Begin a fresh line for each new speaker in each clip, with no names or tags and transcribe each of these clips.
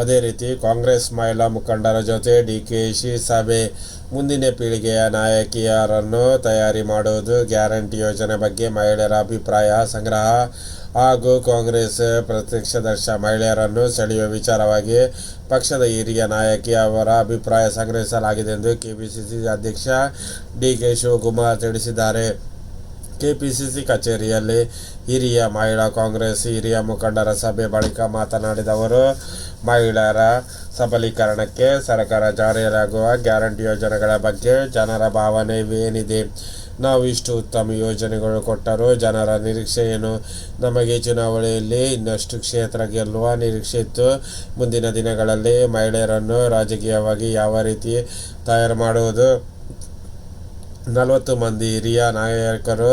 ಅದೇ ರೀತಿ ಕಾಂಗ್ರೆಸ್ ಮಹಿಳಾ ಮುಖಂಡರ ಜೊತೆ ಡಿಕೆಶಿ ಸಭೆ. ಮುಂದಿನ ಪೀಳಿಗೆಯ ನಾಯಕಿಯರನ್ನು ತಯಾರಿ ಮಾಡುವುದು ಗ್ಯಾರಂಟಿ ಯೋಜನೆ ಬಗ್ಗೆ ಮಹಿಳೆಯರ ಅಭಿಪ್ರಾಯ ಸಂಗ್ರಹ ಹಾಗೂ ಕಾಂಗ್ರೆಸ್ ಪ್ರತ್ಯಕ್ಷದರ್ಶಿ ಮಹಿಳೆಯರನ್ನು ಸೆಳೆಯುವ ವಿಚಾರವಾಗಿ ಪಕ್ಷದ ಹಿರಿಯ ನಾಯಕಿ ಅವರ ಅಭಿಪ್ರಾಯ ಸಂಗ್ರಹಿಸಲಾಗಿದೆ ಎಂದು ಕೆಪಿಸಿಸಿ ಅಧ್ಯಕ್ಷ ಡಿಕೆ ಶಿವಕುಮಾರ್ ತಿಳಿಸಿದ್ದಾರೆ. ಕೆಪಿಸಿಸಿ ಕಚೇರಿಯಲ್ಲಿ ಹಿರಿಯ ಮಹಿಳಾ ಕಾಂಗ್ರೆಸ್ ಹಿರಿಯ ಮುಖಂಡರ ಸಭೆ ಬಳಿಕ ಮಾತನಾಡಿದ ಅವರು, ಮಹಿಳೆಯರ ಸಬಲೀಕರಣಕ್ಕೆ ಸರ್ಕಾರ ಜಾರಿಯಾಗುವ ಗ್ಯಾರಂಟಿ ಯೋಜನೆಗಳ ಬಗ್ಗೆ ಜನರ ಭಾವನೆ ಏನಿದೆ? ನಾವು ಇಷ್ಟು ಉತ್ತಮ ಯೋಜನೆಗಳು ಕೊಟ್ಟರೂ ಜನರ ನಿರೀಕ್ಷೆ ಏನು? ನಮಗೆ ಚುನಾವಣೆಯಲ್ಲಿ ಇನ್ನಷ್ಟು ಕ್ಷೇತ್ರ ಗೆಲ್ಲುವ ನಿರೀಕ್ಷೆ ಇತ್ತು. ಮುಂದಿನ ದಿನಗಳಲ್ಲಿ ಮಹಿಳೆಯರನ್ನು ರಾಜಕೀಯವಾಗಿ ಯಾವ ರೀತಿ ತಯಾರು ಮಾಡುವುದು? 40 ಮಂದಿ ಹಿರಿಯ ನಾಯಕರು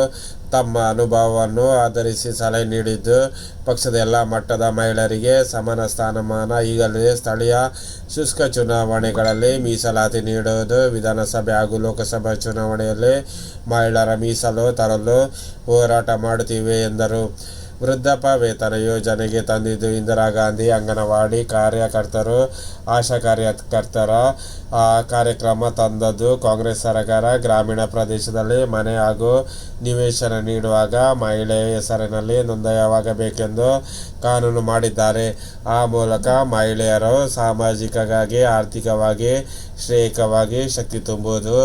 ತಮ್ಮ ಅನುಭವವನ್ನು ಆಧರಿಸಿ ಸಲಹೆ ನೀಡಿದ್ದು, ಪಕ್ಷದ ಎಲ್ಲ ಮಟ್ಟದ ಮಹಿಳೆಯರಿಗೆ ಸಮಾನ ಸ್ಥಾನಮಾನ, ಈಗಲೇ ಸ್ಥಳೀಯ ಶುಷ್ಕ ಚುನಾವಣೆಗಳಲ್ಲಿ ಮೀಸಲಾತಿ ನೀಡುವುದು, ವಿಧಾನಸಭೆ ಹಾಗೂ ಲೋಕಸಭೆ ಚುನಾವಣೆಯಲ್ಲಿ ಮಹಿಳೆಯರ ಮೀಸಲು ತರಲು ಹೋರಾಟ ಮಾಡುತ್ತಿವೆ ಎಂದರು. ವೃದ್ಧಾಪ್ಯ ವೇತನ ಯೋಜನೆಗೆ ತಂದಿದ್ದು ಇಂದಿರಾ ಗಾಂಧಿ ಅಂಗನವಾಡಿ ಕಾರ್ಯಕರ್ತರು, ಆಶಾ ಕಾರ್ಯಕರ್ತರ ಕಾರ್ಯಕ್ರಮ ತಂದದ್ದು ಕಾಂಗ್ರೆಸ್ ಸರ್ಕಾರ. ಗ್ರಾಮೀಣ ಪ್ರದೇಶದಲ್ಲಿ ಮನೆ ಹಾಗೂ ನಿವೇಶನ ನೀಡುವಾಗ ಮಹಿಳೆಯ ಹೆಸರಿನಲ್ಲಿ ನೋಂದಣಿಯಾಗಬೇಕೆಂದು ಕಾನೂನು ಮಾಡಿದ್ದಾರೆ. ಆ ಮೂಲಕ ಮಹಿಳೆಯರು ಸಾಮಾಜಿಕವಾಗಿ, ಆರ್ಥಿಕವಾಗಿ, ಶ್ರೇಯಸ್ಕವಾಗಿ ಶಕ್ತಿ ತುಂಬುವುದು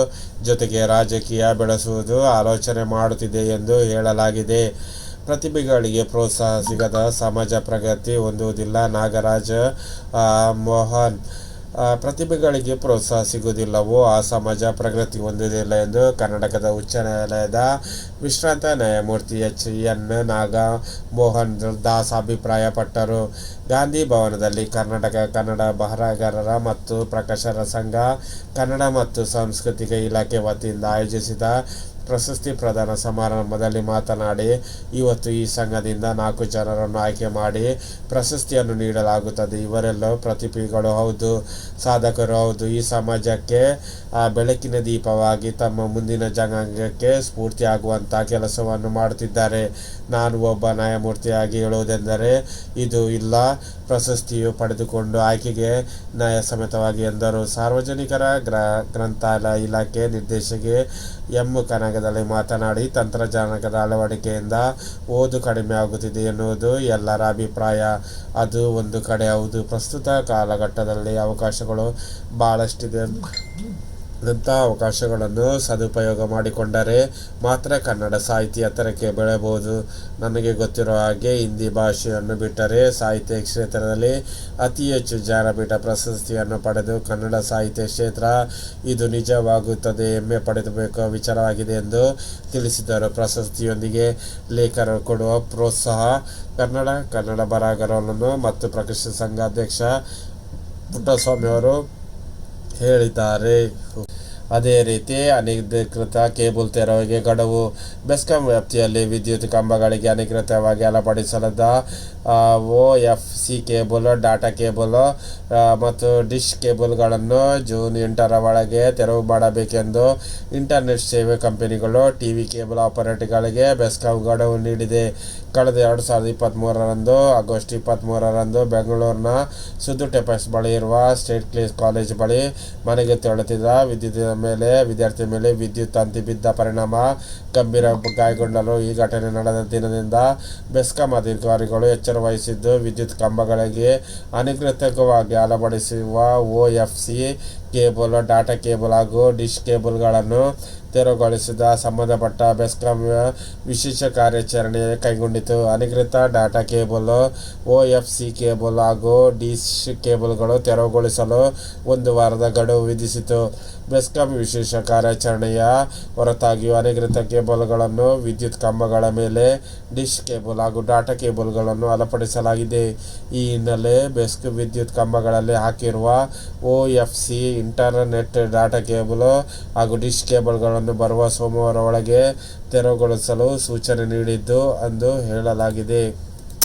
ಜೊತೆಗೆ ರಾಜಕೀಯ ಬೆಳೆಸುವುದು ಆಲೋಚನೆ ಮಾಡುತ್ತಿದೆ ಎಂದು ಹೇಳಲಾಗಿದೆ. ಪ್ರತಿಭೆಗಳಿಗೆ ಪ್ರೋತ್ಸಾಹ ಸಿಗದ ಸಮಾಜ ಪ್ರಗತಿ ಹೊಂದುವುದಿಲ್ಲ. ನಾಗರಾಜ್ ಮೋಹನ್ ಪ್ರತಿಭೆಗಳಿಗೆ ಪ್ರೋತ್ಸಾಹ ಸಿಗುವುದಿಲ್ಲವೋ ಆ ಸಮಾಜ ಪ್ರಗತಿ ಹೊಂದುವುದಿಲ್ಲ ಎಂದು ಕರ್ನಾಟಕದ ಉಚ್ಚ ನ್ಯಾಯಾಲಯದ ವಿಶ್ರಾಂತ ನ್ಯಾಯಮೂರ್ತಿ ಎಚ್. ಎನ್. ನಾಗಮೋಹನ್ ದಾಸ್ ಅಭಿಪ್ರಾಯಪಟ್ಟರು. ಗಾಂಧಿ ಭವನದಲ್ಲಿ ಕರ್ನಾಟಕ ಕನ್ನಡ ಬರಹಗಾರರ ಮತ್ತು ಪ್ರಕಾಶಕರ ಸಂಘ, ಕನ್ನಡ ಮತ್ತು ಸಾಂಸ್ಕೃತಿಕ ಇಲಾಖೆ ವತಿಯಿಂದ ಆಯೋಜಿಸಿದ ಪ್ರಶಸ್ತಿ ಪ್ರದಾನ ಸಮಾರಂಭದಲ್ಲಿ ಮಾತನಾಡಿ, ಇವತ್ತು ಈ ಸಂಘದಿಂದ 4 ಜನರನ್ನು ಆಯ್ಕೆ ಮಾಡಿ ಪ್ರಶಸ್ತಿಯನ್ನು ನೀಡಲಾಗುತ್ತದೆ. ಇವರೆಲ್ಲ ಪ್ರತಿಭೆಗಳು ಹೌದು, ಸಾಧಕರು ಹೌದು. ಈ ಸಮಾಜಕ್ಕೆ ಬೆಳಕಿನ ದೀಪವಾಗಿ ತಮ್ಮ ಮುಂದಿನ ಜನಾಂಗಕ್ಕೆ ಸ್ಫೂರ್ತಿಯಾಗುವಂತಹ ಕೆಲಸವನ್ನು ಮಾಡುತ್ತಿದ್ದಾರೆ. ನಾನು ಒಬ್ಬ ನ್ಯಾಯಮೂರ್ತಿಯಾಗಿ ಹೇಳುವುದೆಂದರೆ ಇದು ಇಲ್ಲ. ಪ್ರಶಸ್ತಿಯು ಪಡೆದುಕೊಂಡು ಆಯ್ಕೆಗೆ ನ್ಯಾಯಸಮ್ಮತವಾಗಿ ಎಂದರು. ಸಾರ್ವಜನಿಕರ ಗ್ರಂಥಾಲಯ ಇಲಾಖೆ ನಿರ್ದೇಶಕಿ ಎಂ. ಕನಗದಲ್ಲಿ ಮಾತನಾಡಿ, ತಂತ್ರಜ್ಞಾನದ ಅಳವಡಿಕೆಯಿಂದ ಓದು ಕಡಿಮೆ ಆಗುತ್ತಿದೆ ಎನ್ನುವುದು ಎಲ್ಲರ ಅಭಿಪ್ರಾಯ. ಅದು ಒಂದು ಕಡೆ ಹೌದು. ಪ್ರಸ್ತುತ ಕಾಲಘಟ್ಟದಲ್ಲಿ ಅವಕಾಶಗಳು ಬಹಳಷ್ಟಿದೆ. ಅಂತಹ ಅವಕಾಶಗಳನ್ನು ಸದುಪಯೋಗ ಮಾಡಿಕೊಂಡರೆ ಮಾತ್ರ ಕನ್ನಡ ಸಾಹಿತ್ಯ ಎತ್ತರಕ್ಕೆ ಬೆಳೆಯಬಹುದು. ನನಗೆ ಗೊತ್ತಿರುವ ಹಾಗೆ ಹಿಂದಿ ಭಾಷೆಯನ್ನು ಬಿಟ್ಟರೆ ಸಾಹಿತ್ಯ ಕ್ಷೇತ್ರದಲ್ಲಿ ಅತಿ ಹೆಚ್ಚು ಜ್ಞಾನಪೀಠ ಪ್ರಶಸ್ತಿಯನ್ನು ಪಡೆದು ಕನ್ನಡ ಸಾಹಿತ್ಯ ಕ್ಷೇತ್ರ ಇದು ನಿಜವಾಗುತ್ತದೆ ಹೆಮ್ಮೆ ಪಡೆಯಬೇಕು ವಿಚಾರವಾಗಿದೆ ಎಂದು ತಿಳಿಸಿದರು. ಪ್ರಶಸ್ತಿಯೊಂದಿಗೆ ಲೇಖಕರು ಕೊಡುವ ಪ್ರೋತ್ಸಾಹ ಕನ್ನಡ ಬರಹಗಾರರನ್ನು ಮತ್ತು ಪ್ರಕಾಶಕ ಸಂಘ ಅಧ್ಯಕ್ಷ ಪುಟ್ಟಸ್ವಾಮಿ ಅವರು ಹೇಳಿದ್ದಾರೆ. ಅದೇ ರೀತಿ ಅನಧಿಕೃತ ಕೇಬಲ್ ತೆರವಿಗೆ ಗಡುವು. ಬೆಸ್ಕಾಂ ವ್ಯಾಪ್ತಿಯಲ್ಲಿ ವಿದ್ಯುತ್ ಕಂಬಗಳಿಗೆ ಅನಧಿಕೃತವಾಗಿ ಅಳವಡಿಸಲಾದ OFC ಕೇಬಲ್, ಡಾಟಾ ಕೇಬಲ್ ಮತ್ತು ಡಿಶ್ ಕೇಬಲ್ಗಳನ್ನು ಜೂನ್ 8ರ ಒಳಗೆ ತೆರವು ಮಾಡಬೇಕೆಂದು ಇಂಟರ್ನೆಟ್ ಸೇವೆ ಕಂಪನಿಗಳು, ಟಿವಿ ಕೇಬಲ್ ಆಪರೇಟರ್ಗಳಿಗೆ ಬೆಸ್ಕಾಂ ಗಡುವು ನೀಡಿದೆ. ಕಳೆದ 2023 ಆಗಸ್ಟ್ 23ರಂದು ಬೆಂಗಳೂರಿನ ಸುದ್ದು ಟೆಂಪಲ್ಸ್ ಬಳಿ ಇರುವ ಸ್ಟೇಟ್ ಕಾಲೇಜ್ ಬಳಿ ಮನೆಗೆ ತೆರಳುತ್ತಿದ್ದ ವಿದ್ಯಾರ್ಥಿ ಮೇಲೆ ವಿದ್ಯುತ್ ತಂತಿ ಬಿದ್ದ ಪರಿಣಾಮ ಗಂಭೀರ ಗಾಯಗೊಂಡರು. ಈ ಘಟನೆ ನಡೆದ ದಿನದಿಂದ ಬೆಸ್ಕಾಂ ಅಧಿಕಾರಿಗಳು ಎಚ್ಚರ ವಹಿಸಿದ್ದು, ವಿದ್ಯುತ್ ಕಂಬಗಳಿಗೆ ಅನಧಿಕೃತವಾಗಿ ಅಳವಡಿಸಿರುವ OFC ಕೇಬಲ್, ಡಾಟಾ ಕೇಬಲ್ ಹಾಗೂ ಡಿಶ್ ಕೇಬಲ್ಗಳನ್ನು ತೆರವುಗೊಳಿಸಿದ ಸಂಬಂಧಪಟ್ಟ ಬೆಸ್ಕಾಂ ವಿಶೇಷ ಕಾರ್ಯಾಚರಣೆ ಕೈಗೊಂಡಿತು. ಅನಧಿಕೃತ ಡಾಟಾ ಕೇಬಲ್, OFC ಕೇಬಲ್ ಹಾಗೂ ಡಿಶ್ ಕೇಬಲ್ಗಳು ತೆರವುಗೊಳಿಸಲು 1 ವಾರದ ಗಡುವು ವಿಧಿಸಿತು. ಬೆಸ್ಕಾಂ ವಿಶೇಷ ಕಾರ್ಯಾಚರಣೆಯ ಹೊರತಾಗಿಯೂ ಅನಧಿಕೃತ ಕೇಬಲ್ಗಳನ್ನು ವಿದ್ಯುತ್ ಕಂಬಗಳ ಮೇಲೆ ಡಿಶ್ ಕೇಬಲ್ ಹಾಗೂ ಡಾಟಾ ಕೇಬಲ್ಗಳನ್ನು ಅಳವಡಿಸಲಾಗಿದೆ. ಈ ಹಿನ್ನೆಲೆ ಬೆಸ್ಕಾಂ ವಿದ್ಯುತ್ ಕಂಬಗಳಲ್ಲಿ ಹಾಕಿರುವ OFC ಇಂಟರ್ನೆಟ್ ಡಾಟಾ ಕೇಬಲ್ ಹಾಗೂ ಡಿಶ್ ಕೇಬಲ್ಗಳನ್ನು ಬರುವ ಸೋಮವಾರ ಒಳಗೆ ತೆರವುಗೊಳಿಸಲು ಸೂಚನೆ ನೀಡಿದ್ದು ಎಂದು ಹೇಳಲಾಗಿದೆ.